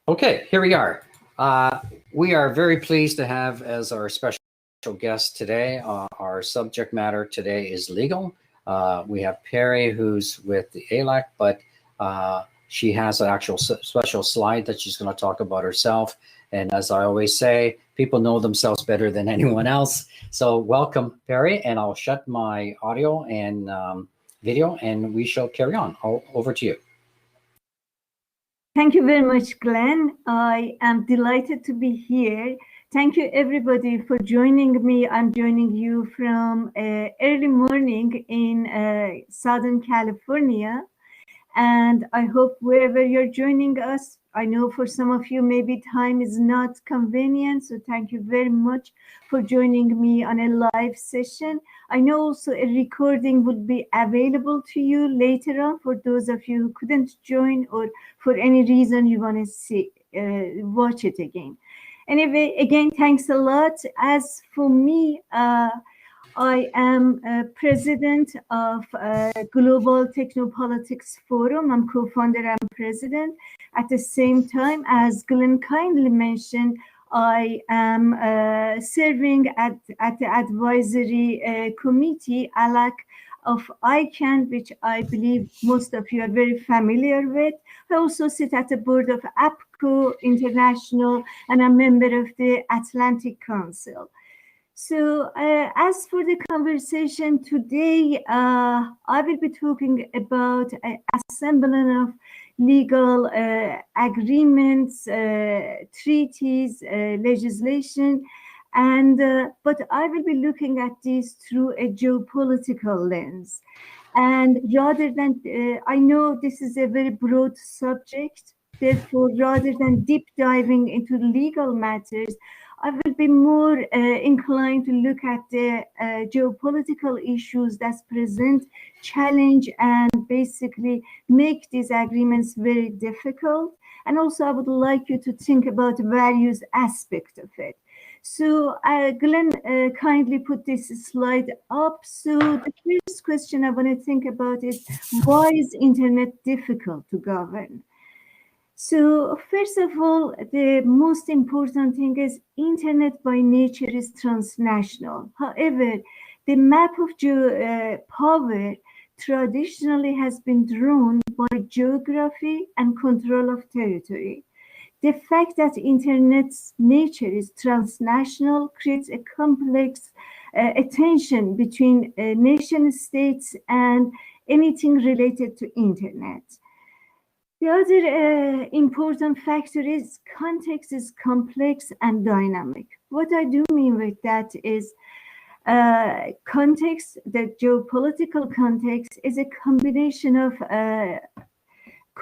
Okay, here we are. We are very pleased to have as our special guest today. Our subject matter today is legal. We have Pari, who's with the ALAC, but she has an actual special slide that she's going to talk about herself. And as I always say, people know themselves better than anyone else. So welcome, Pari, and I'll shut my audio and video, and we shall carry on. Over to you. Thank you very much, Glenn. I am delighted to be here. Thank you, everybody, for joining me. I'm joining you from early morning in Southern California. And I hope wherever you're joining us, I know for some of you, maybe time is not convenient. So thank you very much for joining me on a live session. I know also a recording will be available to you later on for those of you who couldn't join or for any reason you want to see, watch it again. Anyway, again, thanks a lot. As for me, I am president of Global Technopolitics Forum. I'm co-founder and president. At the same time, as Glenn kindly mentioned, I am serving at the advisory committee, ALAC, of ICANN, which I believe most of you are very familiar with. I also sit at the board of APCO International, and I'm a member of the Atlantic Council. So as for the conversation today, I will be talking about assembling of legal agreements, treaties, legislation, and but I will be looking at this through a geopolitical lens. And rather than, I know this is a very broad subject, therefore, rather than deep diving into legal matters, I will be more inclined to look at the geopolitical issues that present challenge and basically make these agreements very difficult. And also, I would like you to think about various aspects of it. So Glenn kindly put this slide up. So the first question I want to think about is, why is internet difficult to govern? So first of all, the most important thing is internet by nature is transnational. However, the map of power traditionally has been drawn by geography and control of territory. The fact that internet's nature is transnational creates a complex tension between nation states and anything related to internet. The other important factor is context is complex and dynamic. What I do mean with that is context, the geopolitical context is a combination of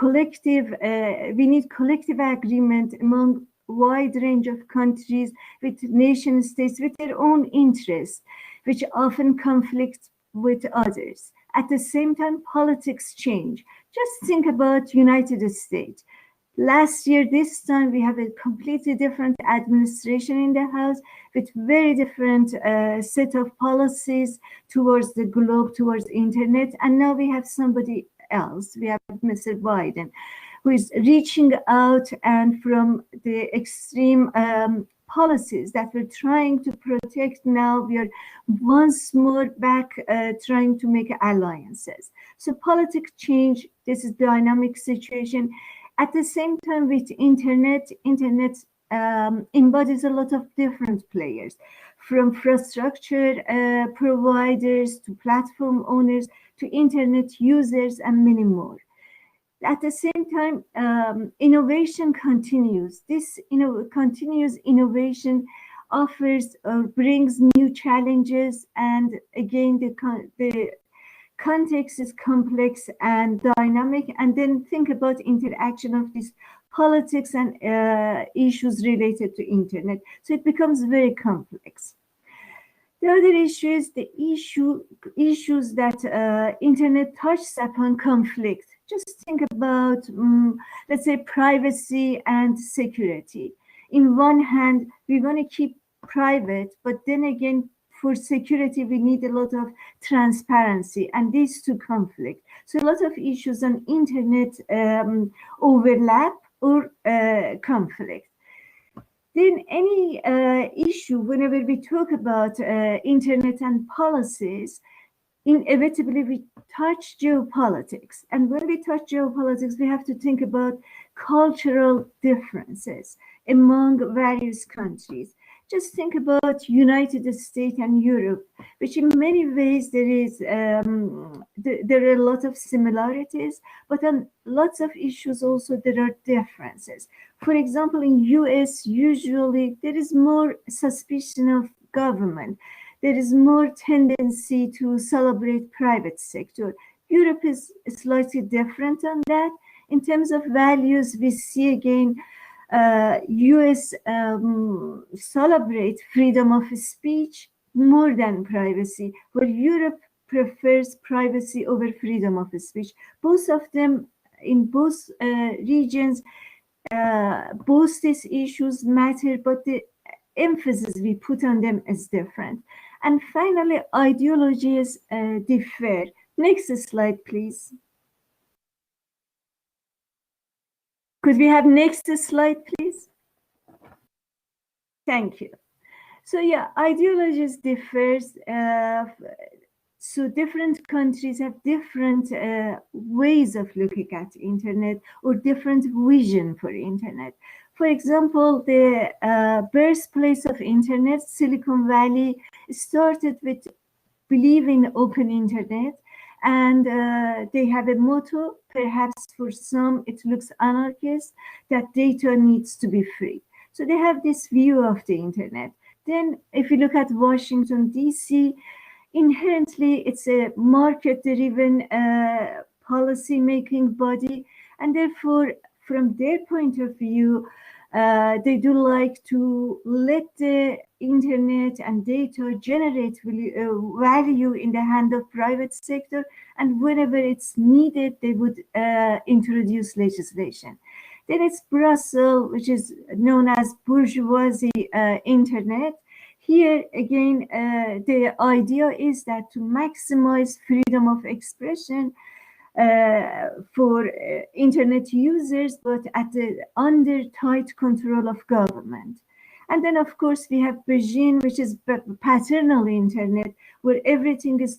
we need collective agreement among wide range of countries with nation states with their own interests, which often conflict with others. At the same time, politics change. Just think about United States. Last year, this time, we have a completely different administration in the House with very different set of policies towards the globe, towards internet. And now we have somebody else. We have Mr. Biden, who is reaching out and from the extreme policies that we're trying to protect. Now we are once more back trying to make alliances. So politics change. This is dynamic situation. At the same time, with internet embodies a lot of different players, from infrastructure providers to platform owners to internet users and many more. At the same time, innovation continues. This continuous innovation offers or brings new challenges, and again, the context is complex and dynamic. And then think about interaction of these politics and issues related to internet. So it becomes very complex. The other issue is the issues that internet touches upon conflict. Just think about, let's say, privacy and security. In one hand, we want to keep private, but then again, for security, we need a lot of transparency, and these two conflict. So a lot of issues on internet overlap, or conflict. Then any issue, whenever we talk about internet and policies, inevitably we touch geopolitics. And when we touch geopolitics, we have to think about cultural differences among various countries. Just think about United States and Europe, which in many ways there are a lot of similarities, but on lots of issues also there are differences. For example, in US, usually there is more suspicion of government. There is more tendency to celebrate private sector. Europe is slightly different on that. In terms of values, we see again US celebrate freedom of speech more than privacy, where Europe prefers privacy over freedom of speech. Both of them, in both regions, both these issues matter, but the emphasis we put on them is different. And finally, ideologies differ. Next slide, please. Could we have next slide, please? Thank you. So yeah, ideologies differs. So different countries have different ways of looking at internet or different vision for internet. For example, the birthplace of internet, Silicon Valley, started with believing open internet, and they have a motto, perhaps for some it looks anarchist, that data needs to be free. So they have this view of the internet. Then if you look at Washington, D.C., inherently it's a market-driven policy-making body, and therefore, from their point of view, they do like to let the internet and data generate value in the hand of private sector, and whenever it's needed, they would introduce legislation. Then it's Brussels, which is known as bourgeoisie internet. Here again, the idea is that to maximize freedom of expression for internet users, but under tight control of government. And then, of course, we have Beijing, which is paternal internet, where everything is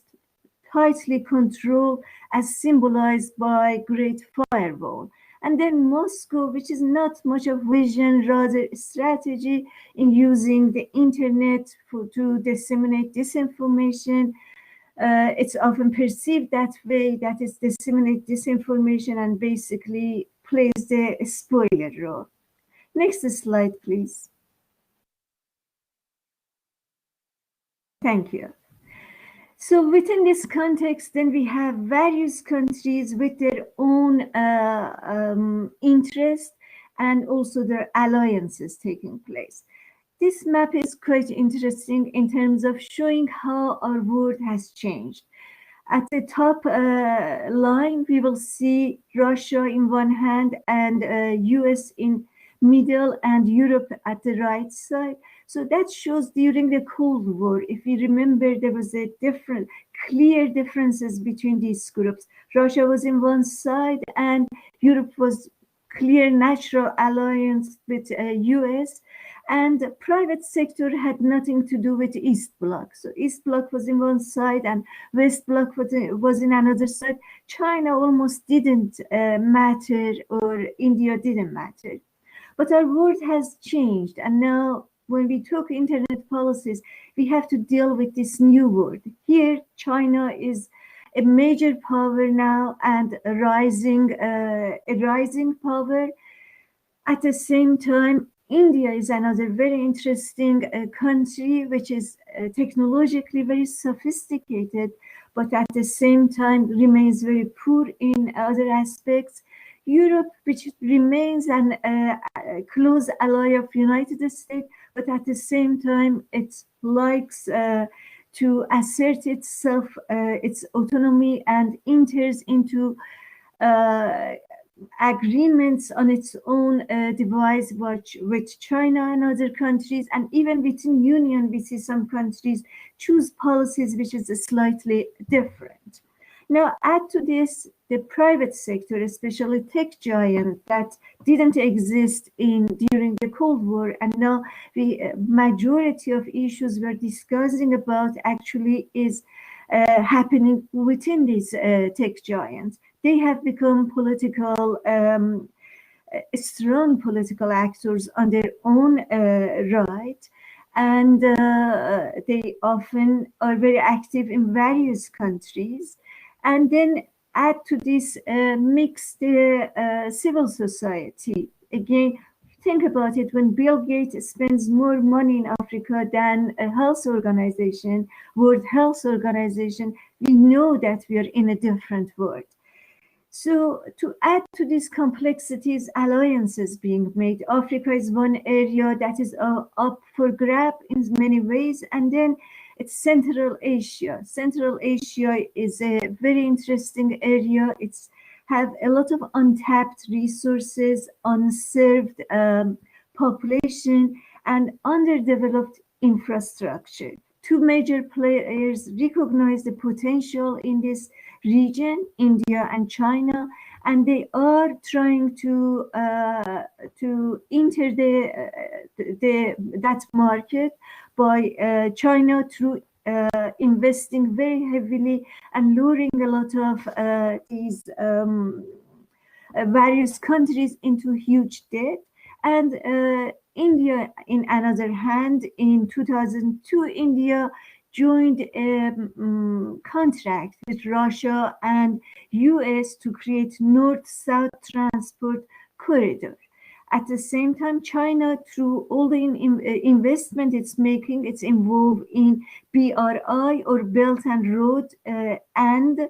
tightly controlled, as symbolized by Great Firewall. And then Moscow, which is not much of vision, rather strategy in using the internet to disseminate disinformation. It's often perceived that way, that is disseminate disinformation and basically plays the spoiler role. Next slide, please. Thank you. So within this context, then we have various countries with their own interests and also their alliances taking place. This map is quite interesting in terms of showing how our world has changed. At the top line, we will see Russia in one hand and US in middle and Europe at the right side. So that shows during the Cold War, if we remember, there was a clear differences between these groups. Russia was in one side and Europe was clear natural alliance with US, and the private sector had nothing to do with East Bloc. So East Bloc was in one side and West Bloc was in another side. China almost didn't matter, or India didn't matter. But our world has changed, and now when we talk internet policies, we have to deal with this new world. Here, China is a major power now and a rising power. At the same time, India is another very interesting country, which is technologically very sophisticated, but at the same time remains very poor in other aspects. Europe, which remains a close ally of United States, but at the same time, it likes to assert itself, its autonomy, and enters into agreements on its own device with China and other countries. And even within Union, we see some countries choose policies which is slightly different. Now, add to this the private sector, especially tech giant that didn't exist during the Cold War, and now the majority of issues we're discussing about actually is happening within these tech giants. They have become strong political actors on their own right, and they often are very active in various countries. And then add to this mix the civil society. Again, think about it, when Bill Gates spends more money in Africa than a health organization, World Health Organization, we know that we are in a different world. So to add to these complexities, alliances being made. Africa is one area that is up for grab in many ways. And then it's Central Asia. Central Asia is a very interesting area. It's have a lot of untapped resources, unserved population, and underdeveloped infrastructure. Two major players recognize the potential in this region, India and China, and they are trying to enter that market by China through investing very heavily and luring a lot of these various countries into huge debt. And India, in another hand, in 2002, India joined a contract with Russia and US to create North-South transport corridor. At the same time, China, through all the investment it's making, it's involved in BRI, or Belt and Road, and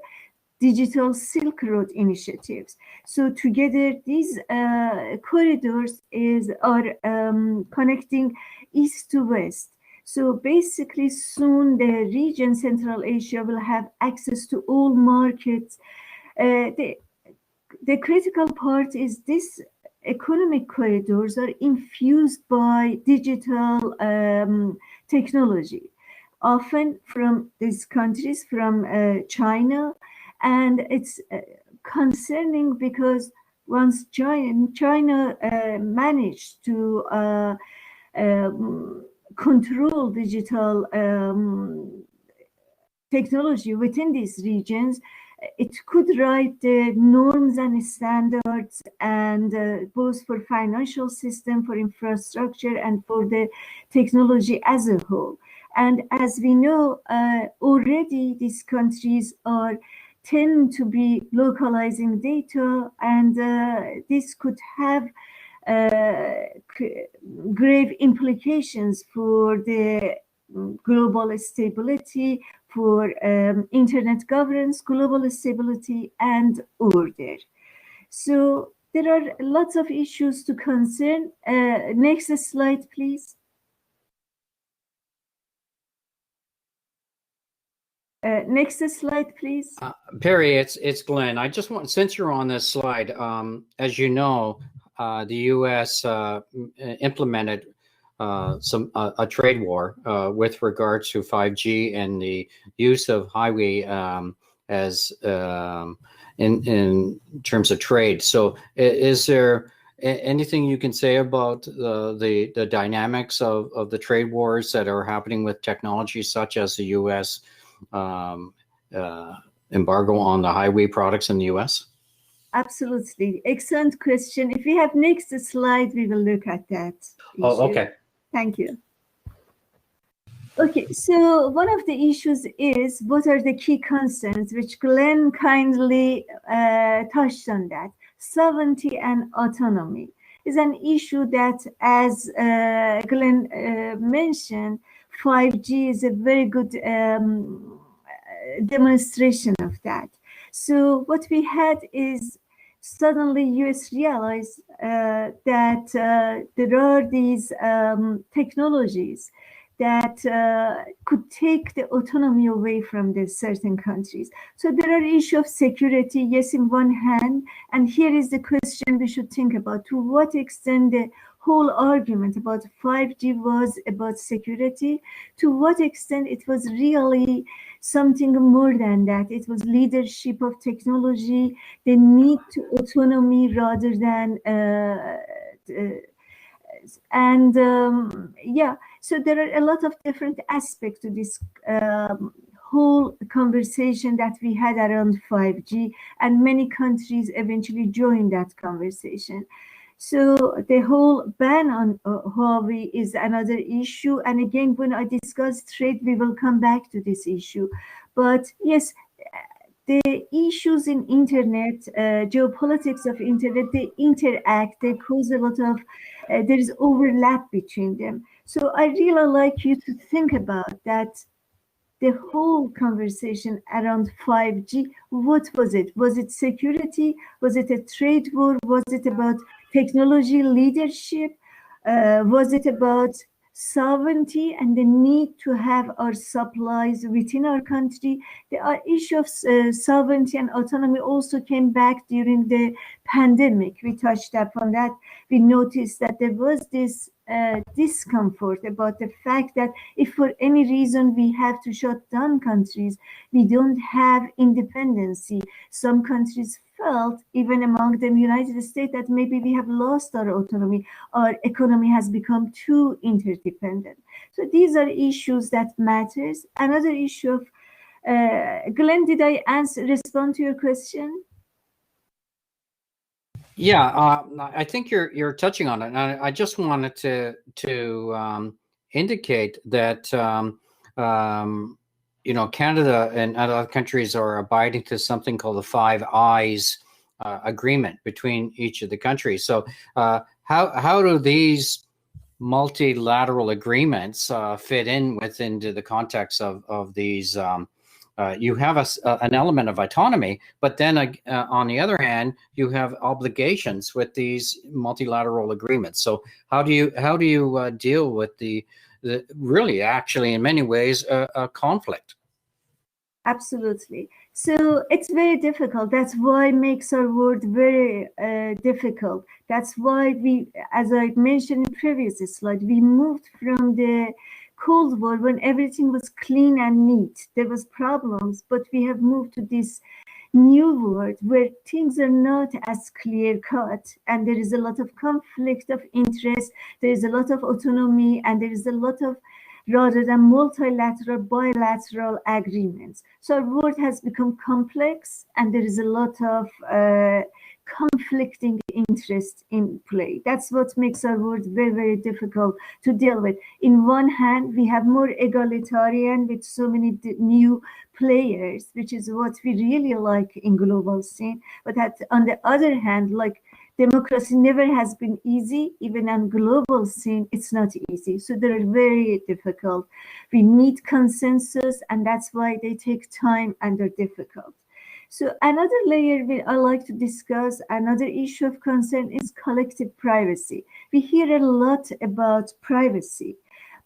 Digital Silk Road initiatives. So together, these corridors are connecting east to west. So basically, soon the region, Central Asia, will have access to all markets. The critical part is this economic corridors are infused by digital technology, often from these countries, from China. And it's concerning because once China managed to control digital technology within these regions, it could write the norms and standards, and both for financial system, for infrastructure, and for the technology as a whole. And as we know, already these countries tend to be localizing data, and this could have grave implications for the global stability, for internet governance, global stability, and order. So there are lots of issues to concern. Next slide, please. Next slide, please. Pari, it's Glenn. I just want, since you're on this slide, as you know, the U.S. implemented a trade war with regard to 5G and the use of highway as in terms of trade. So, is there anything you can say about the dynamics of the trade wars that are happening with technology, such as the U.S. Embargo on the highway products in the U.S.? Absolutely. Excellent question. If we have next slide, we will look at that issue. Oh, okay. Thank you. Okay, so one of the issues is what are the key concerns, which Glenn kindly touched on that. Sovereignty and autonomy is an issue that, as Glenn mentioned, 5G is a very good demonstration of that. So what we had is suddenly US realized that there are these technologies that could take the autonomy away from the certain countries. So there are issues of security, yes, in one hand, and here is the question we should think about: to what extent the whole argument about 5G was about security. To what extent it was really something more than that. It was leadership of technology, the need to autonomy rather than yeah, so there are a lot of different aspects to this whole conversation that we had around 5G, and many countries eventually joined that conversation. So the whole ban on Huawei is another issue. And again, when I discuss trade, we will come back to this issue. But yes, the issues in internet, geopolitics of internet, they interact, they cause a lot of, there is overlap between them. So I really like you to think about that. The whole conversation around 5G, what was it? Was it security? Was it a trade war? Was it about technology leadership? Was it about sovereignty and the need to have our supplies within our country? The issue of sovereignty and autonomy also came back during the pandemic. We touched upon that. We noticed that there was this discomfort about the fact that if for any reason we have to shut down countries, we don't have independency. Some countries felt, even among the United States, that maybe we have lost our autonomy. Our economy has become too interdependent. So these are issues that matters. Another issue of, Glenn, did I respond to your question? Yeah, I think you're touching on it, and I just wanted to indicate that Canada and other countries are abiding to something called the Five Eyes agreement between each of the countries. So how do these multilateral agreements fit into the context of these? You have an element of autonomy, but then on the other hand, you have obligations with these multilateral agreements. So how do you deal with the really, actually, in many ways, a conflict? Absolutely. So it's very difficult. That's why it makes our work very difficult. That's why we, as I mentioned in previous slide, we moved from the Cold War when everything was clean and neat. There was problems, but we have moved to this new world where things are not as clear cut, and there is a lot of conflict of interest. There is a lot of autonomy, and there is a lot of, rather than multilateral, bilateral agreements. So our world has become complex, and there is a lot of conflicting interest in play. That's what makes our world very, very difficult to deal with. In one hand, we have more egalitarian with so many new players, which is what we really like in global scene. But on the other hand, like, democracy never has been easy. Even on global scene, it's not easy. So they're very difficult. We need consensus, and that's why they take time and they're difficult. So another layer I like to discuss, another issue of concern, is collective privacy. We hear a lot about privacy,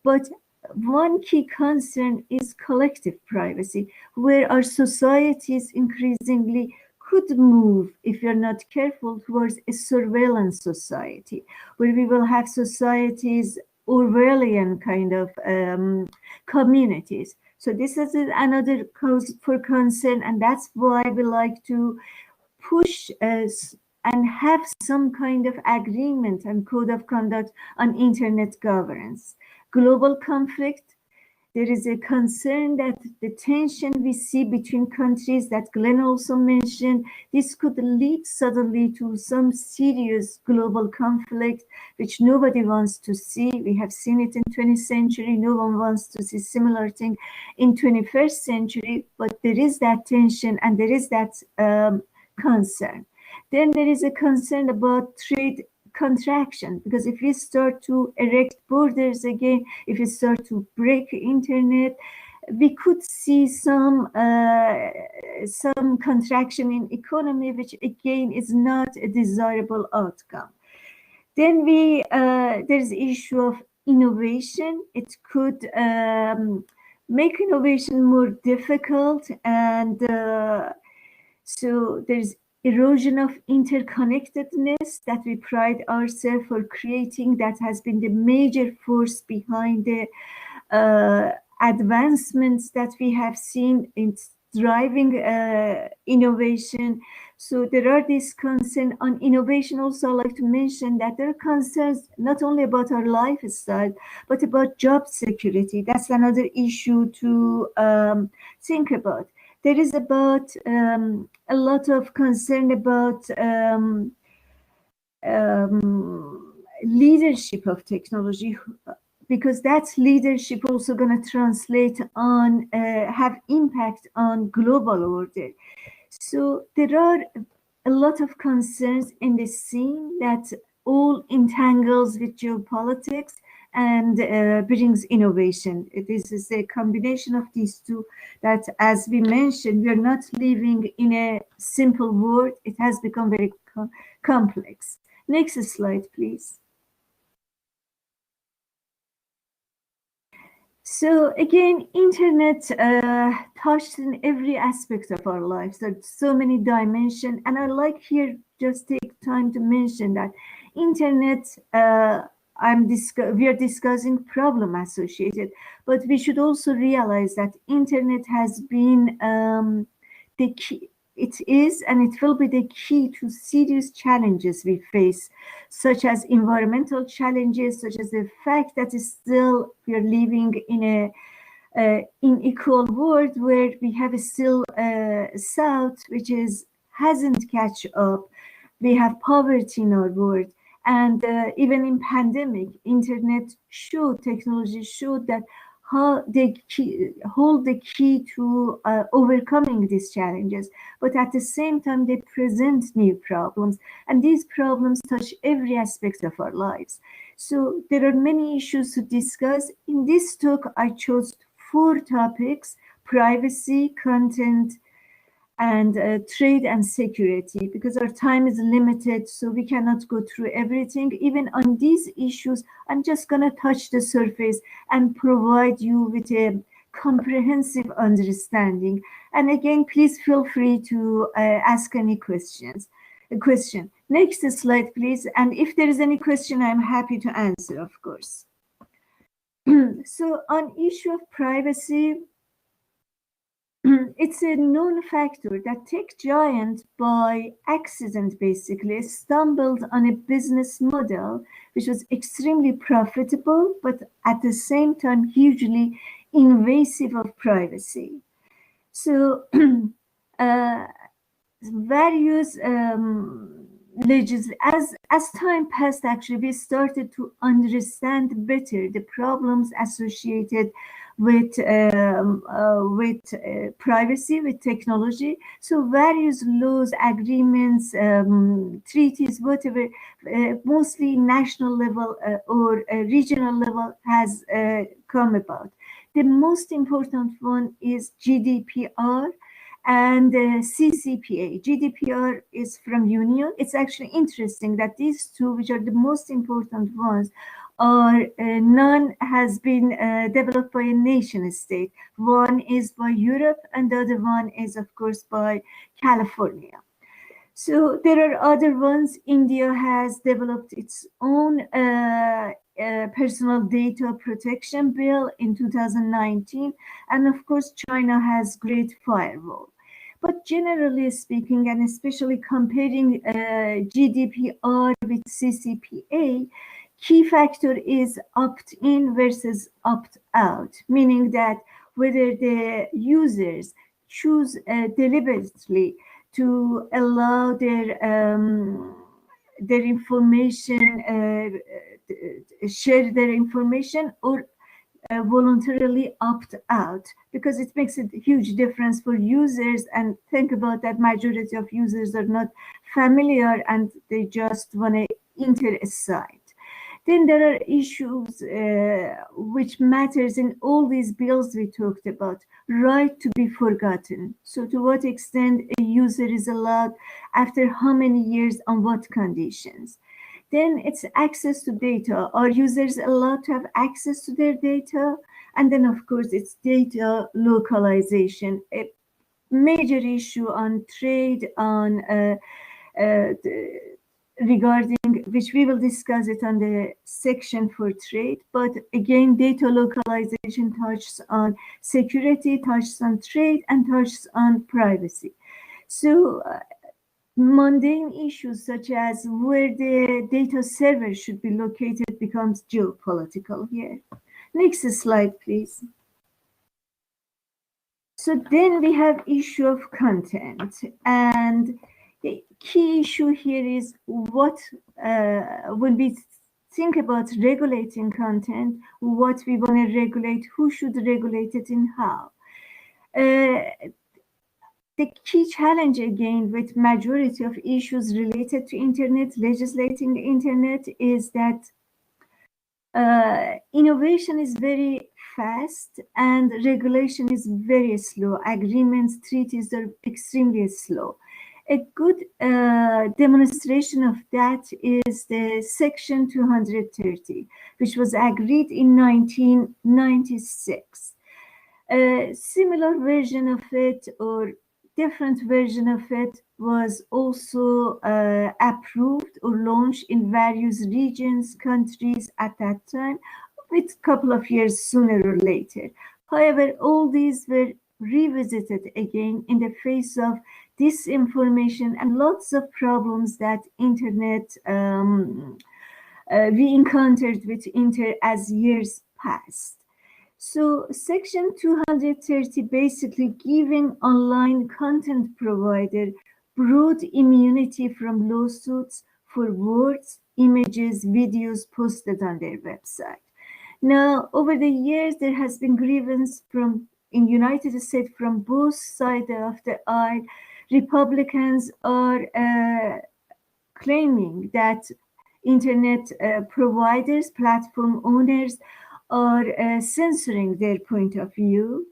but one key concern is collective privacy, where our societies increasingly could move, if you're not careful, towards a surveillance society, where we will have societies, Orwellian kind of communities. So this is another cause for concern, and that's why we like to push and have some kind of agreement and code of conduct on internet governance. Global conflict, there is a concern that the tension we see between countries that Glenn also mentioned, this could lead suddenly to some serious global conflict, which nobody wants to see. We have seen it in 20th century. No one wants to see similar thing in 21st century, but there is that tension and there is that concern. Then there is a concern about trade contraction, because if we start to erect borders again, if we start to break internet, we could see some contraction in economy, which again is not a desirable outcome. Then there's issue of innovation. It could make innovation more difficult, and so there's erosion of interconnectedness that we pride ourselves for creating, that has been the major force behind the advancements that we have seen in driving innovation. So there are these concerns on innovation. Also, I'd like to mention that there are concerns not only about our lifestyle, but about job security. That's another issue to think about. There is about a lot of concern about leadership of technology, because that's leadership also going to translate on have impact on global order. So there are a lot of concerns in this scene that all entangles with geopolitics and brings innovation. This is a combination of these two that, as we mentioned, we are not living in a simple world. It has become very complex. Next slide, please. So again, internet touched in every aspect of our lives. There's so many dimensions, and I like here just take time to mention that internet. We are discussing problem associated, but we should also realize that internet has been the key. It is and it will be the key to serious challenges we face, such as environmental challenges, such as the fact that still we are living in a unequal world where we have still South, which hasn't catch up. We have poverty in our world. And even in pandemic, technology showed that how they hold the key to overcoming these challenges. But at the same time, they present new problems. And these problems touch every aspect of our lives. So there are many issues to discuss. In this talk, I chose 4 topics: privacy, content, and trade and security, because our time is limited, so we cannot go through everything. Even on these issues, I'm just going to touch the surface and provide you with a comprehensive understanding. And again, please feel free to ask any questions. Next slide, please. And if there is any question, I'm happy to answer, of course. So on issue of privacy, it's a known factor that tech giant by accident basically stumbled on a business model which was extremely profitable, but at the same time hugely invasive of privacy. So various as time passed, actually we started to understand better the problems associated with privacy, with technology. So various laws, agreements, treaties, whatever, mostly national level or regional level has come about. The most important one is GDPR and CCPA. GDPR is from Union. It's actually interesting that these two, which are the most important ones, are none has been developed by a nation state. One is by Europe and the other one is, of course, by California. So there are other ones. India has developed its own personal data protection bill in 2019. And of course, China has Great Firewall. But generally speaking, and especially comparing GDPR with CCPA, key factor is opt-in versus opt-out, meaning that whether the users choose deliberately to allow their information, share their information, or voluntarily opt out, because it makes a huge difference for users. And think about that, majority of users are not familiar and they just want to enter a site. Then there are issues which matters in all these bills we talked about. Right to be forgotten. So to what extent a user is allowed, after how many years, on what conditions. Then it's access to data. Are users allowed to have access to their data? And then, of course, it's data localization. major issue on trade, on regarding which we will discuss it on the section for trade. But again, data localization touches on security, touches on trade, and touches on privacy. So mundane issues such as where the data server should be located becomes geopolitical here. Next slide, please. So then we have issue of content, and the key issue here is what when we think about regulating content, what we want to regulate, who should regulate it, and how. The key challenge again with majority of issues related to internet, legislating internet, is that innovation is very fast and regulation is very slow. Agreements, treaties are extremely slow. A good demonstration of that is the Section 230, which was agreed in 1996. A similar version of it, or different version of it, was also approved or launched in various regions, countries at that time, with a couple of years sooner or later. However, all these were revisited again in the face of disinformation and lots of problems that internet we encountered with internet as years passed. So Section 230 basically giving online content provider broad immunity from lawsuits for words, images, videos posted on their website. Now, over the years, there has been grievance in United States from both sides of the aisle. Republicans are claiming that internet providers, platform owners, are censoring their point of view.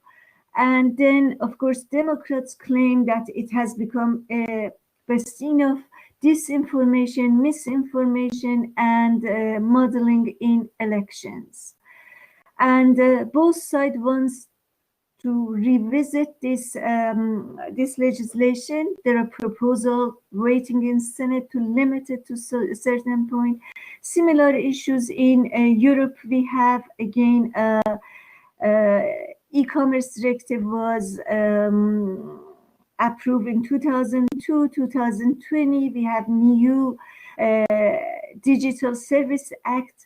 And then, of course, Democrats claim that it has become a bastion of disinformation, misinformation, and modeling in elections. And both sides wants to revisit this legislation. There are proposals waiting in Senate to limit it to a certain point. Similar issues in Europe. We have again e-commerce directive was approved in 2002, 2020. We have new Digital Service Act.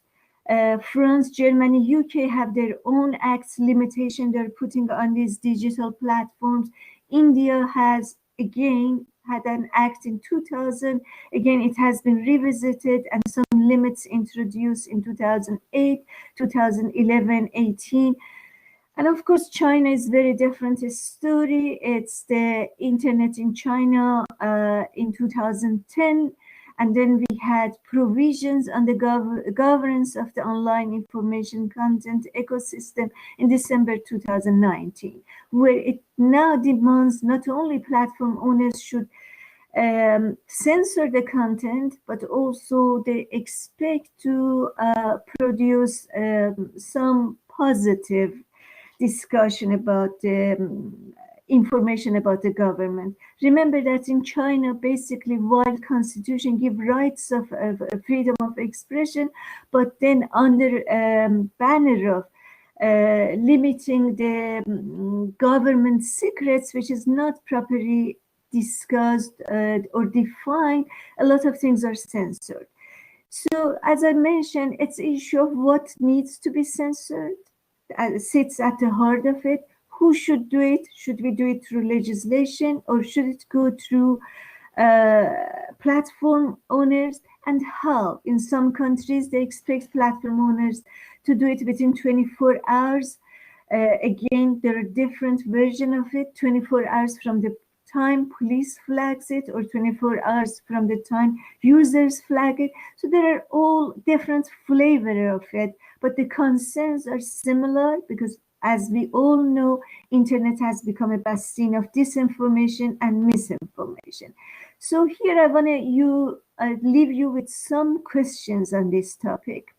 France, Germany, UK have their own acts limitation they're putting on these digital platforms. India has again had an act in 2000. Again, it has been revisited and some limits introduced in 2008, 2011, 18. And of course, China is very different story. It's the internet in China in 2010. And then we had provisions on the governance of the online information content ecosystem in December 2019, where it now demands not only platform owners should censor the content, but also they expect to produce some positive discussion about information about the government. Remember that in China, basically, while constitution give rights of freedom of expression, but then under banner of limiting the government secrets, which is not properly discussed or defined, a lot of things are censored. So as I mentioned, it's an issue of what needs to be censored, sits at the heart of it. Who should do it? Should we do it through legislation, or should it go through platform owners? And how? In some countries, they expect platform owners to do it within 24 hours. Again, there are different versions of it, 24 hours from the time police flags it, or 24 hours from the time users flag it. So there are all different flavors of it, but the concerns are similar because, as we all know, internet has become a bastion of disinformation and misinformation. So here I want to leave you with some questions on this topic.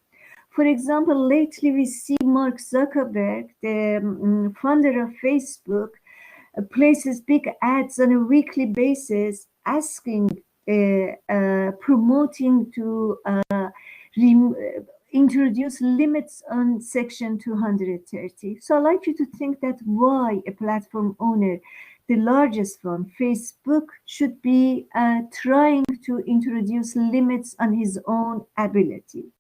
For example, lately we see Mark Zuckerberg, the founder of Facebook, places big ads on a weekly basis asking, promoting to introduce limits on Section 230. So I'd like you to think that why a platform owner, the largest one, Facebook, should be trying to introduce limits on his own ability.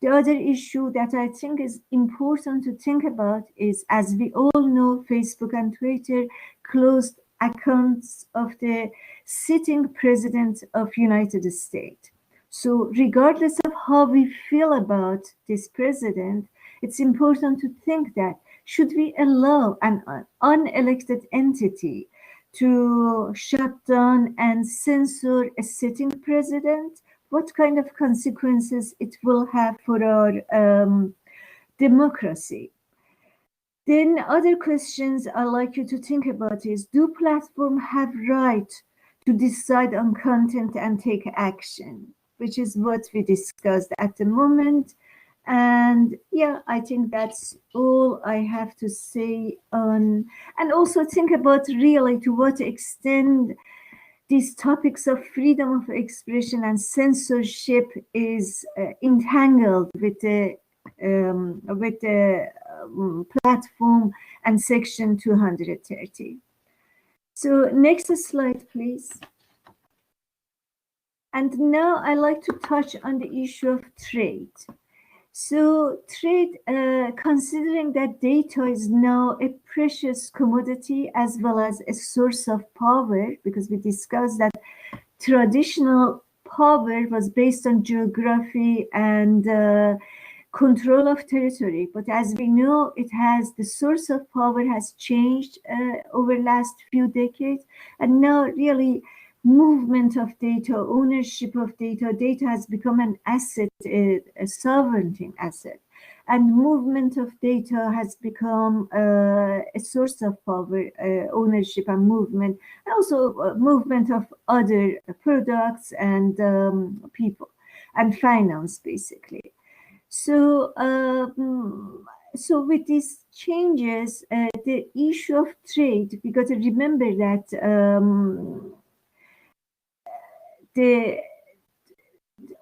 The other issue that I think is important to think about is, as we all know, Facebook and Twitter closed accounts of the sitting president of United States. So regardless of how we feel about this president, it's important to think that should we allow an unelected entity to shut down and censor a sitting president? What kind of consequences it will have for our democracy? Then other questions I'd like you to think about is, do platforms have right to decide on content and take action? Which is what we discussed at the moment. And yeah, I think that's all I have to say on, and also think about really to what extent these topics of freedom of expression and censorship is entangled with the platform and Section 230. So next slide, please. And now I like to touch on the issue of trade. So trade, considering that data is now a precious commodity as well as a source of power, because we discussed that traditional power was based on geography and control of territory. But as we know, the source of power has changed over the last few decades. And now really movement of data, ownership of data, data has become an asset, a sovereignty asset. And movement of data has become a source of power, ownership and movement, and also movement of other products and people and finance, basically. So, so with these changes, the issue of trade, we got to remember that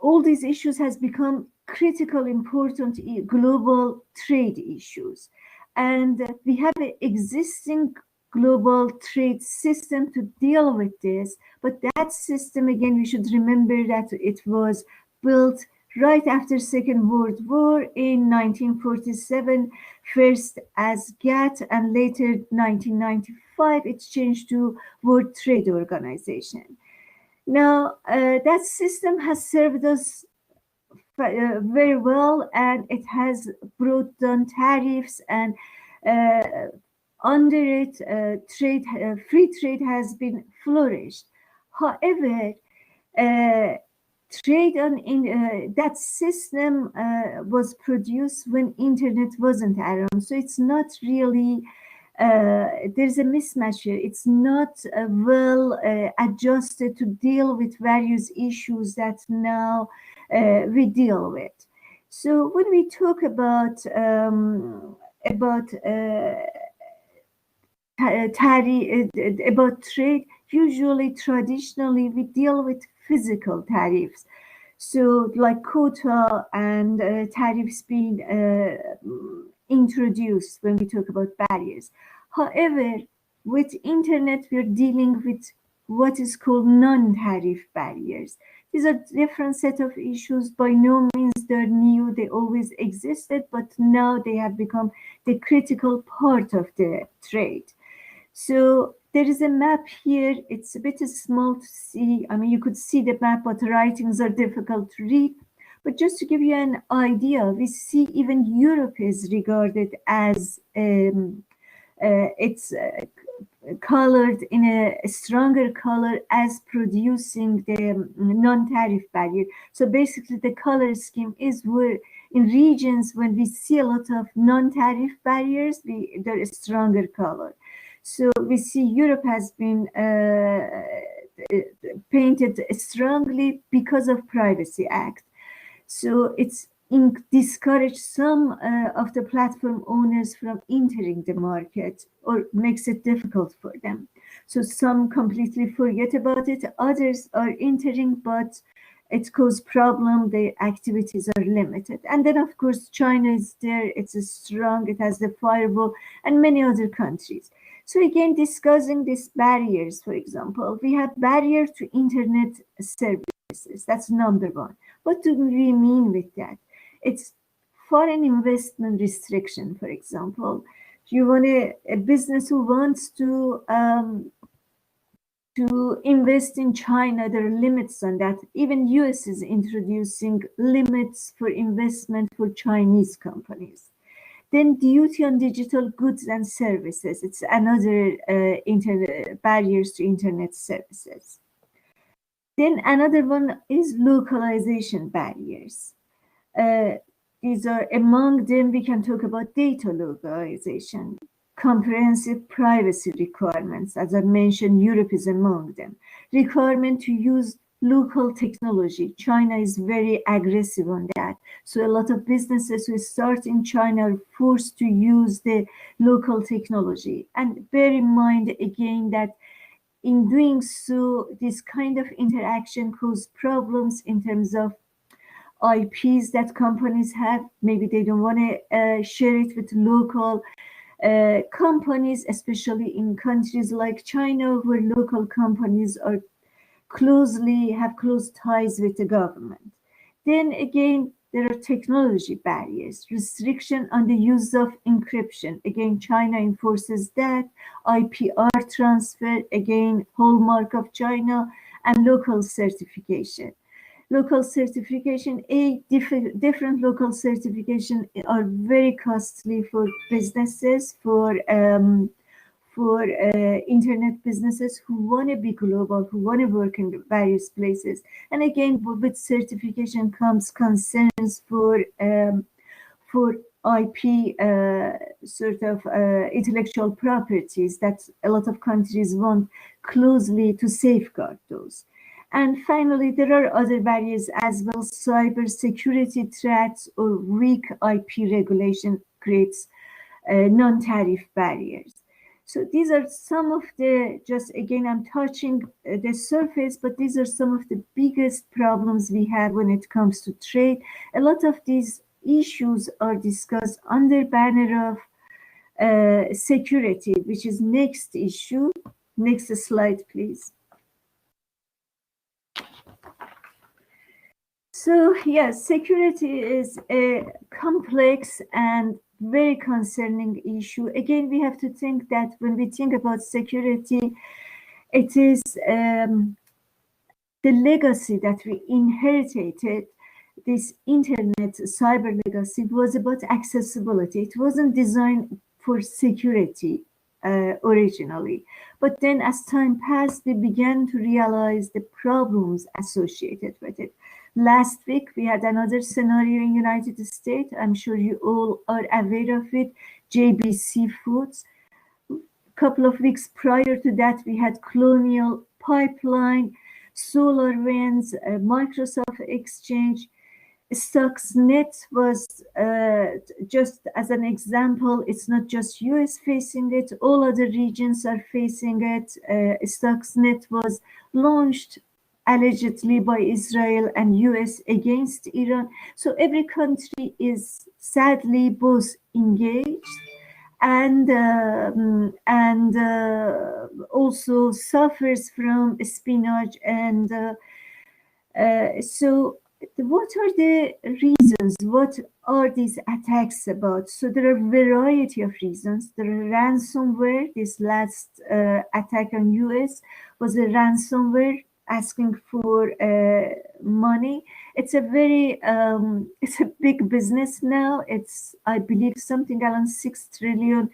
all these issues has become critical, important global trade issues. And we have an existing global trade system to deal with this. But that system, again, we should remember that it was built right after Second World War in 1947, first as GATT and later 1995, it's changed to World Trade Organization. Now, that system has served us very well, and it has brought down tariffs, and under it, free trade has been flourished. However, trade on that system was produced when internet wasn't around, so it's not really there's a mismatch here. It's not well adjusted to deal with various issues that now we deal with. So when we talk about trade, usually traditionally we deal with physical tariffs. So like quota and tariffs being introduced when we talk about barriers. However, with internet, we're dealing with what is called non-tariff barriers. These are different set of issues. By no means they're new. They always existed, but now they have become the critical part of the trade. So there is a map here. It's a bit small to see. I mean, you could see the map, but the writings are difficult to read. But just to give you an idea, we see even Europe is regarded as it's colored in a stronger color as producing the non-tariff barrier. So basically the color scheme is where in regions when we see a lot of non-tariff barriers, they're a stronger color. So we see Europe has been painted strongly because of Privacy Act. So it's discourage some of the platform owners from entering the market or makes it difficult for them. So some completely forget about it, others are entering, but it causes problem, the activities are limited. And then of course China is there, it's strong, it has the firewall, and many other countries. So again, discussing these barriers, for example, we have barrier to internet services, that's number one. What do we mean with that? It's foreign investment restriction, for example. You want a business who wants to invest in China, there are limits on that. Even US is introducing limits for investment for Chinese companies. Then duty on digital goods and services. It's another barriers to internet services. Then another one is localization barriers. These are among them, we can talk about data localization, comprehensive privacy requirements. As I mentioned, Europe is among them. Requirement to use local technology. China is very aggressive on that. So a lot of businesses who start in China are forced to use the local technology. And bear in mind again that in doing so, this kind of interaction causes problems in terms of IPs that companies have. Maybe they don't want to share it with local companies, especially in countries like China, where local companies are have close ties with the government. Then again, there are technology barriers, restriction on the use of encryption. Again, China enforces that. IPR transfer, again, hallmark of China, and local certification. Local certification, different local certification are very costly for businesses, for internet businesses who want to be global, who want to work in various places. And again, with certification comes concerns for IP intellectual properties that a lot of countries want closely to safeguard those. And finally, there are other barriers as well. Cyber security threats or weak IP regulation creates non-tariff barriers. So these are some of the, just again, I'm touching the surface, but these are some of the biggest problems we have when it comes to trade. A lot of these issues are discussed under banner of security, which is next issue. Next slide, please. So yes, security is a complex and very concerning issue. Again, we have to think that when we think about security, it is the legacy that we inherited. This internet cyber legacy was about accessibility. It wasn't designed for security originally. But then as time passed, we began to realize the problems associated with it. Last week, we had another scenario in United States. I'm sure you all are aware of it, JBC Foods. A couple of weeks prior to that, we had Colonial Pipeline, SolarWinds, Microsoft Exchange. Stuxnet was just as an example. It's not just US facing it, all other regions are facing it. Stuxnet was launched allegedly by Israel and US against Iran. So every country is sadly both engaged and also suffers from espionage. And so what are the reasons? What are these attacks about? So there are a variety of reasons. There are ransomware. This last attack on US was a ransomware asking for money. It's a very it's a big business now. It's, I believe, something around 6 trillion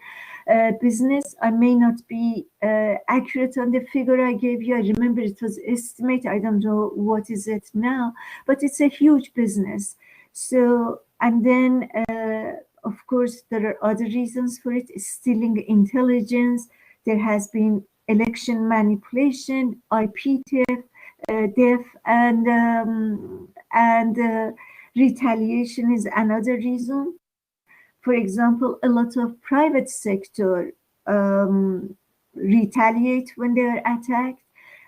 business. I may not be accurate on the figure I gave you. I remember it was estimated. I don't know what is it now, but it's a huge business. So, and then of course there are other reasons for it. Stealing intelligence. There has been election manipulation, IP theft, and Retaliation is another reason. For example, a lot of private sector retaliate when they are attacked.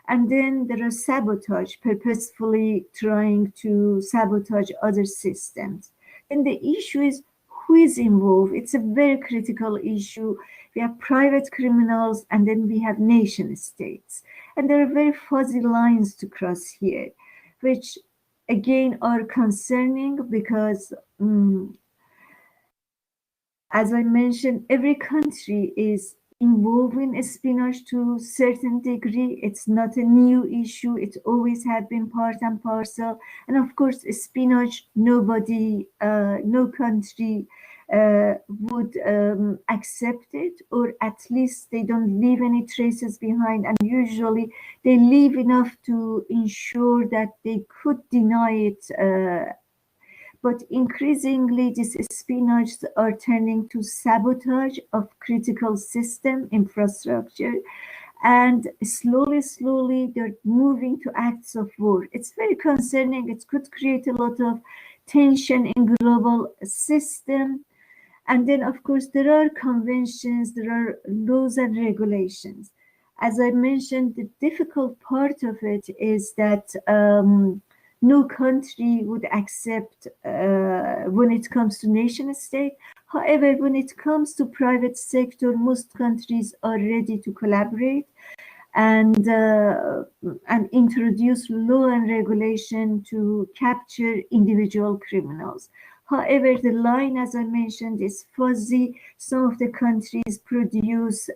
And then there are sabotage, purposefully trying to sabotage other systems. And the issue is who is involved. It's a very critical issue. We have private criminals and then we have nation states. And there are very fuzzy lines to cross here, which again are concerning because as I mentioned, every country is involved in espionage to a certain degree. It's not a new issue. It always had been part and parcel. And of course, espionage, nobody, no country would accept it, or at least they don't leave any traces behind. And usually they leave enough to ensure that they could deny it. But increasingly, these espionage are turning to sabotage of critical system infrastructure. And slowly, they're moving to acts of war. It's very concerning. It could create a lot of tension in global system. And then, of course, there are conventions, there are laws and regulations. As I mentioned, the difficult part of it is that no country would accept when it comes to nation state. However, when it comes to private sector, most countries are ready to collaborate and introduce law and regulation to capture individual criminals. However, the line, as I mentioned, is fuzzy. Some of the countries produce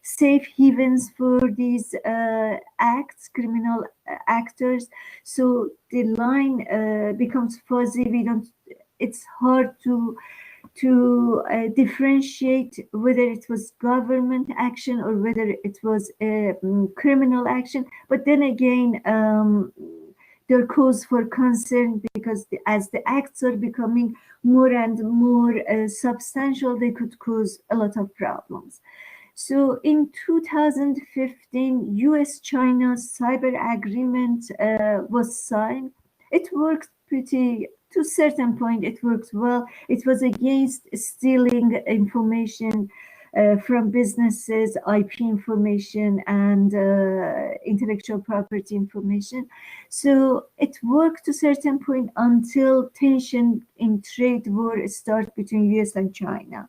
safe havens for these acts, criminal actors. So the line becomes fuzzy. It's hard to differentiate whether it was government action or whether it was a criminal action. But then again, there are cause for concern because as the acts are becoming more and more substantial, they could cause a lot of problems. So in 2015, US-China cyber agreement was signed. It worked to a certain point, it worked well. It was against stealing information from businesses, IP information, and intellectual property information. So it worked to a certain point until tension in trade war started between US and China.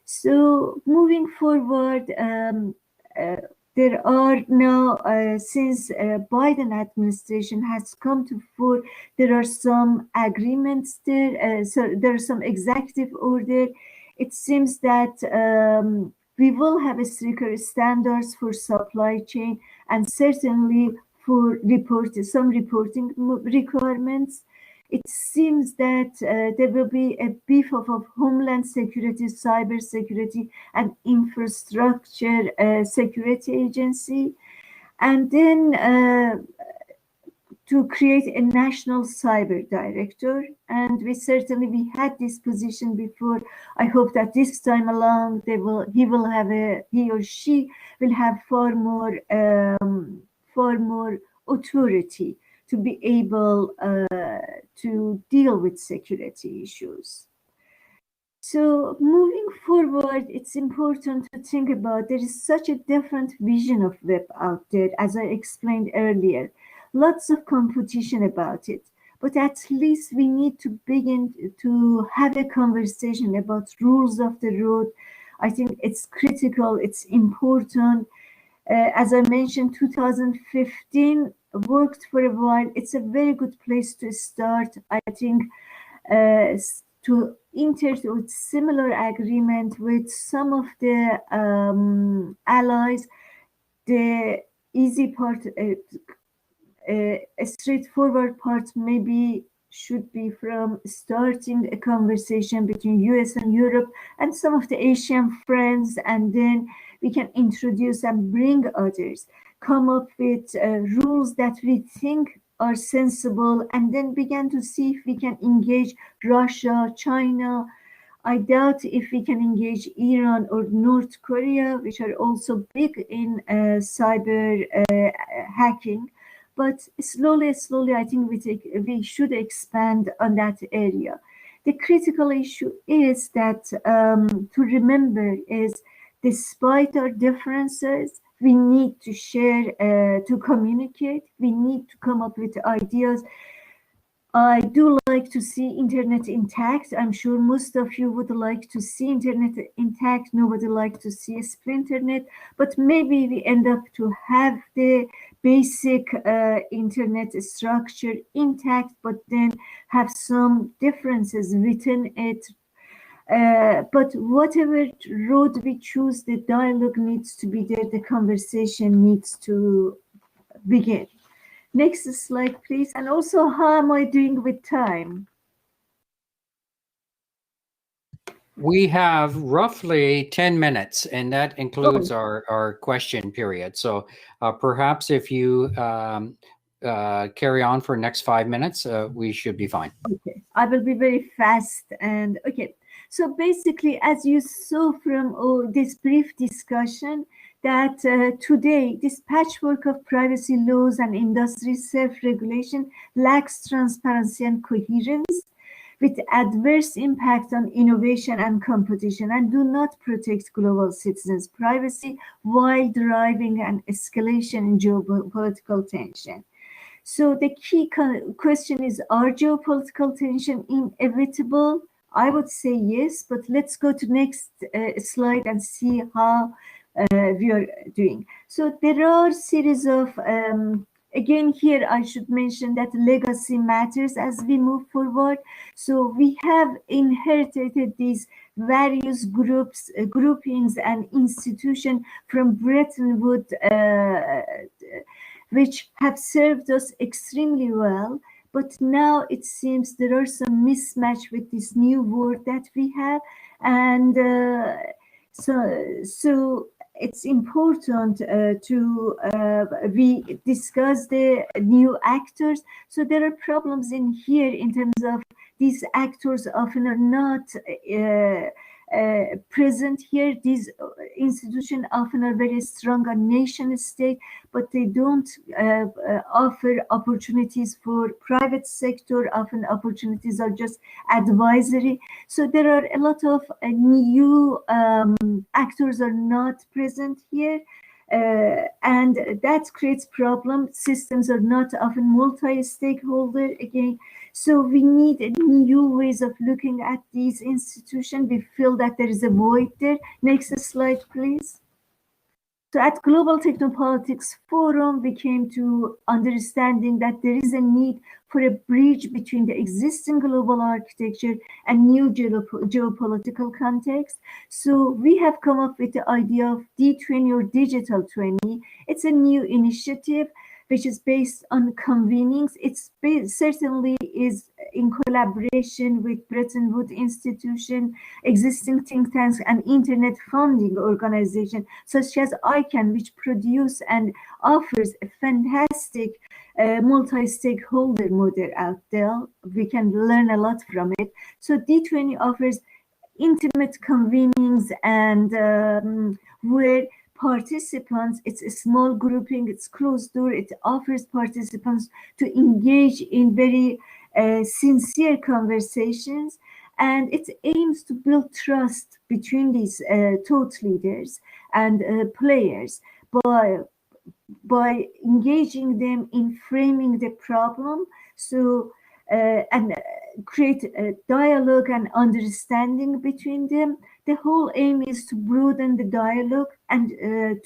So moving forward, there are now, since Biden administration has come to fore, there are some agreements there. So there are some executive order. It seems that we will have a stricter standards for supply chain and certainly for some reporting requirements. It seems that there will be a beef up of homeland security, cyber security, and infrastructure security agency. And then to create a national cyber director. And we had this position before. I hope that this time along he or she will have far more authority to be able to deal with security issues. So moving forward, it's important to think about there is such a different vision of web out there, as I explained earlier. Lots of competition about it, but at least we need to begin to have a conversation about rules of the road. I think it's critical, it's important. As I mentioned, 2015 worked for a while. It's a very good place to start. I think to enter with similar agreement with some of the allies, the easy part, a straightforward part maybe should be from starting a conversation between US and Europe and some of the Asian friends, and then we can introduce and bring others, come up with rules that we think are sensible, and then begin to see if we can engage Russia, China. I doubt if we can engage Iran or North Korea, which are also big in cyber hacking. But slowly, I think we should expand on that area. The critical issue is that to remember is, despite our differences, we need to share, to communicate. We need to come up with ideas. I do like to see internet intact. I'm sure most of you would like to see internet intact. Nobody like to see a splintered net, but maybe we end up to have the basic internet structure intact, but then have some differences within it. But whatever road we choose, the dialogue needs to be there. The conversation needs to begin. Next slide, please. And also, how am I doing with time? We have roughly 10 minutes, and that includes our question period. So perhaps if you carry on for next 5 minutes, we should be fine. Okay, I will be very fast. And okay, so basically, as you saw from this brief discussion, that today this patchwork of privacy laws and industry self-regulation lacks transparency and coherence, with adverse impact on innovation and competition, and do not protect global citizens' privacy while driving an escalation in geopolitical tension. So the key question is, are geopolitical tension inevitable? I would say yes, but let's go to next slide and see how we are doing. So there are a series of, again here I should mention that legacy matters as we move forward. So we have inherited these various groups, groupings and institutions from Bretton Woods, which have served us extremely well. But now it seems there are some mismatch with this new world that we have. And so it's important we discuss the new actors. So there are problems in here in terms of these actors often are not present here. These institutions often are very strong on nation state, but they don't offer opportunities for private sector. Often opportunities are just advisory. So there are a lot of new actors are not present here. And that creates problems. Systems are not often multi-stakeholder again. So we need new ways of looking at these institutions. We feel that there is a void there. Next slide, please. So at Global Technopolitics Forum, we came to understanding that there is a need for a bridge between the existing global architecture and new geopolitical context. So we have come up with the idea of D20 or Digital 20. It's a new initiative which is based on convenings. It's certainly is in collaboration with Bretton Woods institution, existing think tanks, and internet funding organization such as ICANN, which produce and offers a fantastic multi-stakeholder model out there. We can learn a lot from it. So D20 offers intimate convenings and where participants, it's a small grouping, it's closed door, it offers participants to engage in very sincere conversations, and it aims to build trust between these thought leaders and players by engaging them in framing the problem, so and create a dialogue and understanding between them. The whole aim is to broaden the dialogue and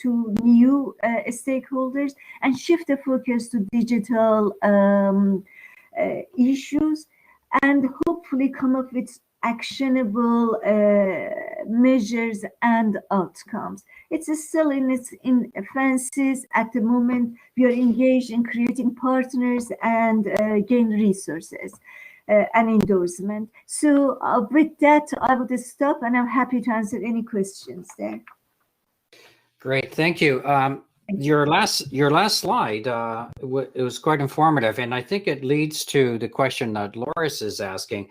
to new stakeholders and shift the focus to digital issues, and hopefully come up with actionable measures and outcomes. It's still in its infancy. At the moment, we are engaged in creating partners and gain resources and endorsement. So with that, I would stop, and I'm happy to answer any questions there. Great, thank you. Your last slide, it was quite informative, and I think it leads to the question that Loris is asking.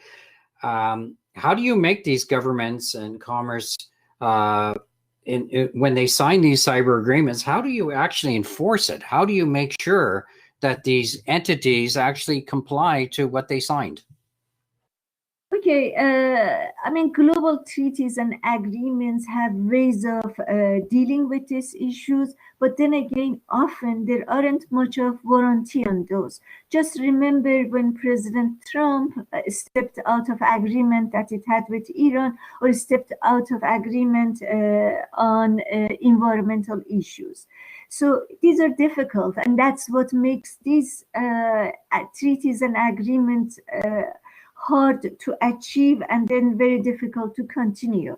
How do you make these governments and commerce, when they sign these cyber agreements, how do you actually enforce it? How do you make sure that these entities actually comply to what they signed? Okay, I mean, global treaties and agreements have ways of dealing with these issues, but then again, often there aren't much of warranty on those. Just remember when President Trump stepped out of agreement that it had with Iran, or stepped out of agreement on environmental issues. So these are difficult, and that's what makes these treaties and agreements hard to achieve and then very difficult to continue.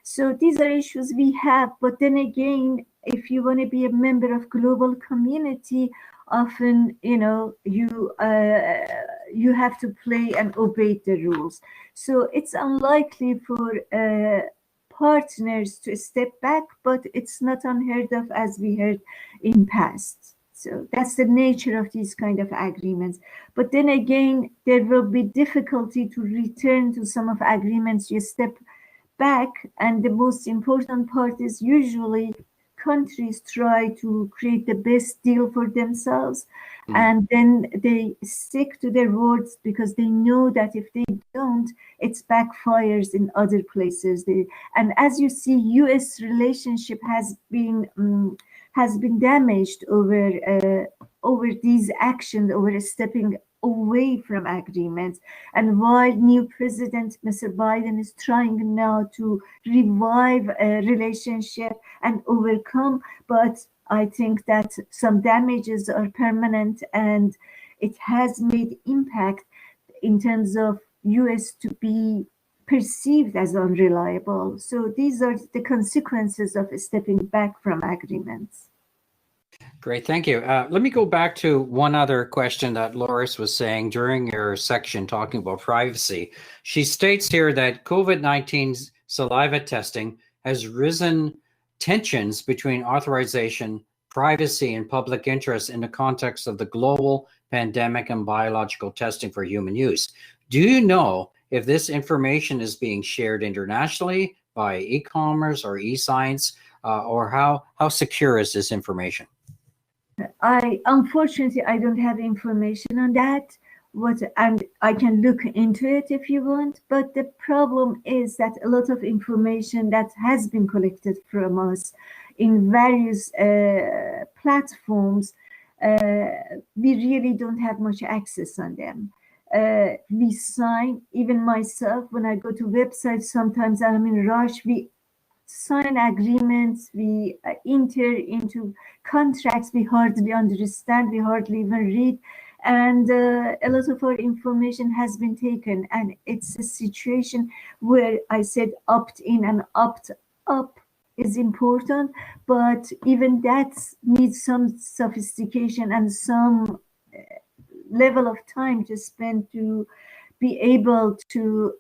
So these are issues we have, but then again, if you want to be a member of global community, often you have to play and obey the rules. So it's unlikely for partners to step back, but it's not unheard of, as we heard in past. So that's the nature of these kind of agreements. But then again, there will be difficulty to return to some of agreements. You step back, and the most important part is usually countries try to create the best deal for themselves, and then they stick to their words because they know that if they don't, it backfires in other places. And as you see, U.S. relationship has been damaged over these actions, over stepping away from agreements. And while new President Mr. Biden is trying now to revive a relationship and overcome, but I think that some damages are permanent, and it has made impact in terms of US to be perceived as unreliable. So these are the consequences of stepping back from agreements. Great, thank you. Let me go back to one other question that Loris was saying during your section talking about privacy. She states here that COVID-19 saliva testing has risen tensions between authorization, privacy, and public interest in the context of the global pandemic and biological testing for human use. Do you know if this information is being shared internationally by e-commerce or e-science, or how secure is this information? Unfortunately, I don't have information on that. And I can look into it if you want. But the problem is that a lot of information that has been collected from us in various platforms, we really don't have much access on them. We sign, even myself, when I go to websites, sometimes I'm in rush. We sign agreements, we enter into contracts we hardly understand, we hardly even read, and a lot of our information has been taken. And it's a situation where I said opt in and opt up is important, but even that needs some sophistication and some level of time to spend to be able to,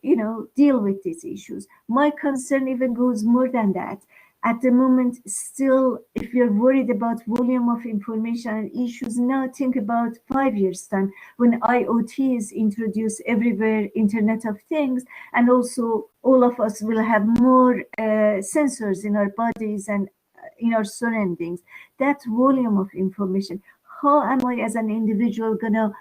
deal with these issues. My concern even goes more than that. At the moment, still, if you're worried about volume of information and issues, now think about 5 years' time when IoT is introduced everywhere, Internet of Things, and also all of us will have more sensors in our bodies and in our surroundings. That volume of information, how am I as an individual gonna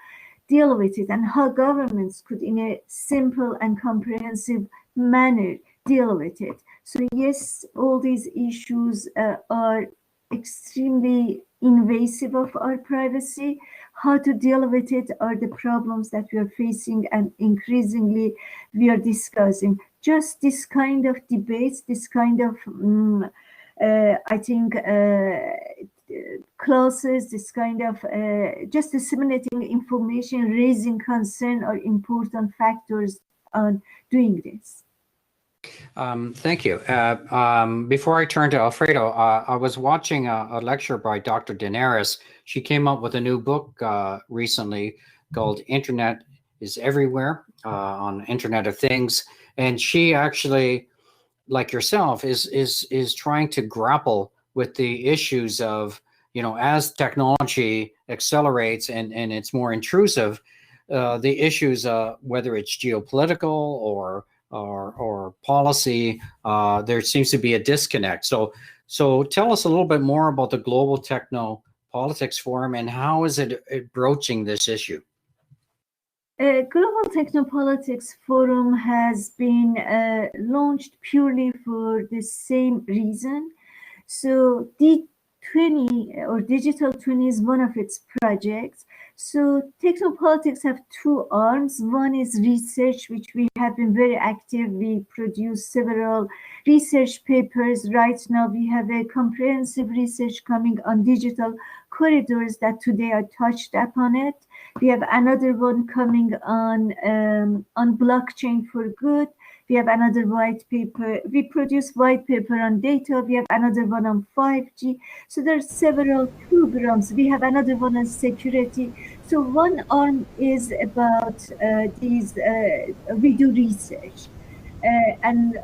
deal with it, and how governments could in a simple and comprehensive manner deal with it? So yes, all these issues are extremely invasive of our privacy. How to deal with it are the problems that we are facing, and increasingly we are discussing. Just this kind of debates, this kind of I think clauses, this kind of just disseminating information, raising concern are important factors on doing this. Thank you. Before I turn to Alfredo, I was watching a lecture by Dr. Daenerys. She came up with a new book recently called Internet is Everywhere, on Internet of Things. And she actually, like yourself, is trying to grapple with the issues of, as technology accelerates and it's more intrusive, the issues, whether it's geopolitical or policy, there seems to be a disconnect. So tell us a little bit more about the global techno Technopolitics Forum, and how is it broaching this issue? Global Technopolitics Forum has been launched purely for the same reason. So D20 or Digital 20 is one of its projects. So Technopolitics have two arms. One is research, which we have been very active. We produce several research papers. Right now we have a comprehensive research coming on digital corridors that today I touched upon it. We have another one coming on blockchain for good. We have another white paper. We produce white paper on data. We have another one on 5G. So there are several programs. We have another one on security. So one arm is about we do research. And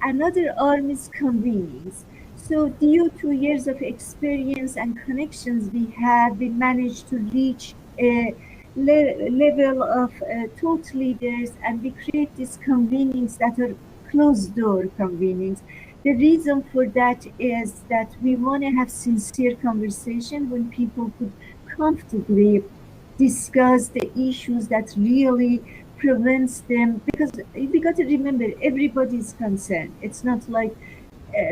another arm is convenience. So due to years of experience and connections we have, we managed to reach a level of thought leaders, and we create these convenings that are closed door convenings. The reason for that is that we want to have sincere conversation when people could comfortably discuss the issues that really prevents them, because we got to remember everybody's concerned. It's not like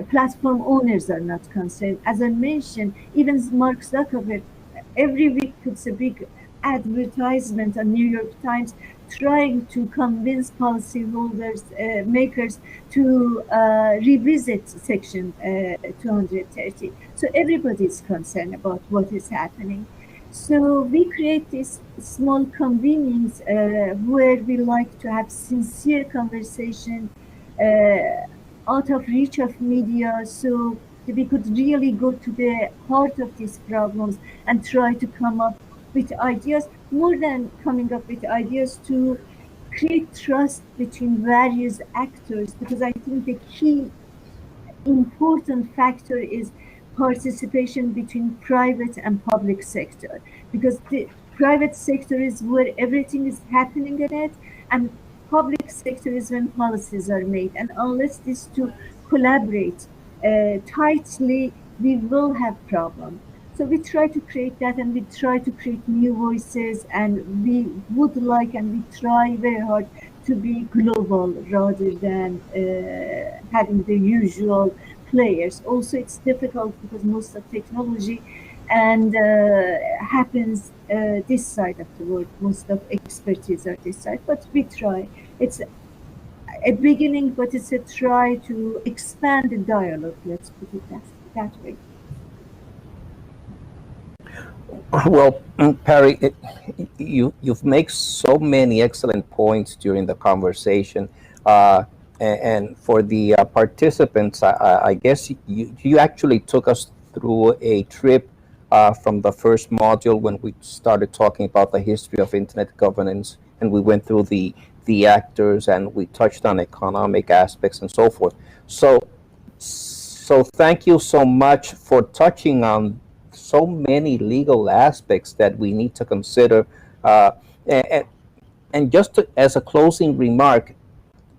platform owners are not concerned. As I mentioned, even Mark Zuckerberg every week puts a big advertisement on New York Times trying to convince policyholders, makers to revisit Section 230. So everybody is concerned about what is happening. So we create these small convenings where we like to have sincere conversation out of reach of media, so we could really go to the heart of these problems and try to come up with ideas, more than coming up with ideas, to create trust between various actors, because I think the key important factor is participation between private and public sector, because the private sector is where everything is happening in it, and public sector is when policies are made. And unless these two collaborate tightly, we will have problems. So we try to create that, and we try to create new voices, and we would like, and we try very hard to be global rather than having the usual players. Also, it's difficult because most of technology and happens this side of the world. Most of expertise are this side, but we try. It's a beginning, but it's a try to expand the dialogue. Let's put it that way. Well, Pari, you've made so many excellent points during the conversation, and for the participants, I guess you actually took us through a trip from the first module when we started talking about the history of internet governance, and we went through the actors, and we touched on economic aspects and so forth. So thank you so much for touching on so many legal aspects that we need to consider. And, and just as a closing remark,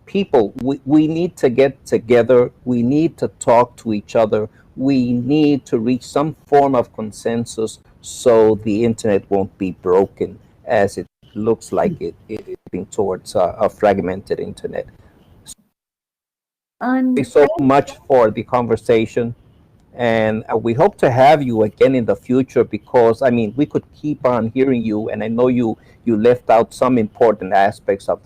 people, we need to get together. We need to talk to each other. We need to reach some form of consensus so the internet won't be broken, as it looks like it is being towards a fragmented internet. Thank you so much for the conversation. And we hope to have you again in the future, because I mean, we could keep on hearing you, and I know you left out some important aspects of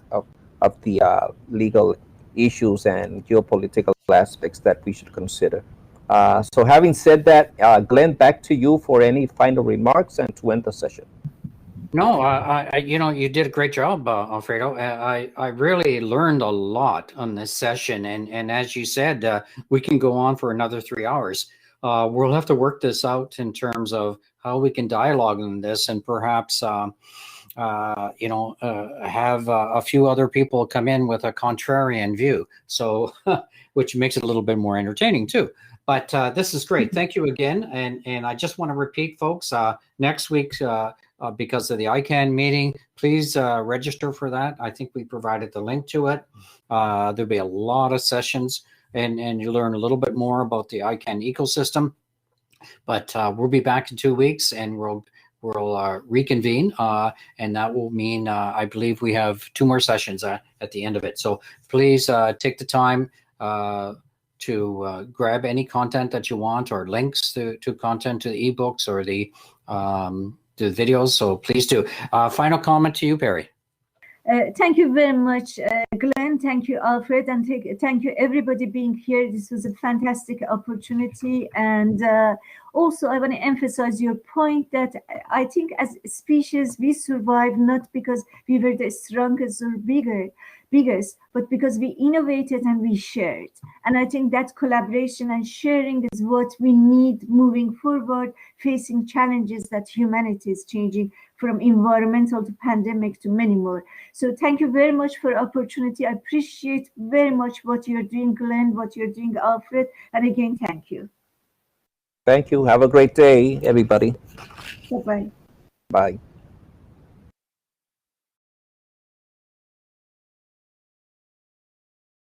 the legal issues and geopolitical aspects that we should consider. So having said that, Glenn, back to you for any final remarks and to end the session. No, you did a great job, Alfredo. I really learned a lot on this session, and as you said, we can go on for another 3 hours. We'll have to work this out in terms of how we can dialogue on this, and perhaps have a few other people come in with a contrarian view, so which makes it a little bit more entertaining too. But this is great. Thank you again, and I just want to repeat, folks, next week. Because of the ICANN meeting, please register for that. I think we provided the link to it. There'll be a lot of sessions, and you learn a little bit more about the ICANN ecosystem. But we'll be back in 2 weeks, and we'll reconvene, and that will mean I believe we have 2 more sessions at the end of it. So please take the time to grab any content that you want, or links to content, to the ebooks or the videos. So please do. Final comment to you, Pari. Thank you very much, Glenn. Thank you, Alfred, and thank you everybody being here. This was a fantastic opportunity, and also I want to emphasize your point that I think as a species we survived not because we were the strongest or biggest, but because we innovated and we shared. And I think that collaboration and sharing is what we need moving forward, facing challenges that humanity is changing, from environmental to pandemic to many more. So thank you very much for opportunity. I appreciate very much what you're doing, Glenn, what you're doing, Alfred. And again, thank you. Thank you. Have a great day, everybody. Bye-bye. Bye.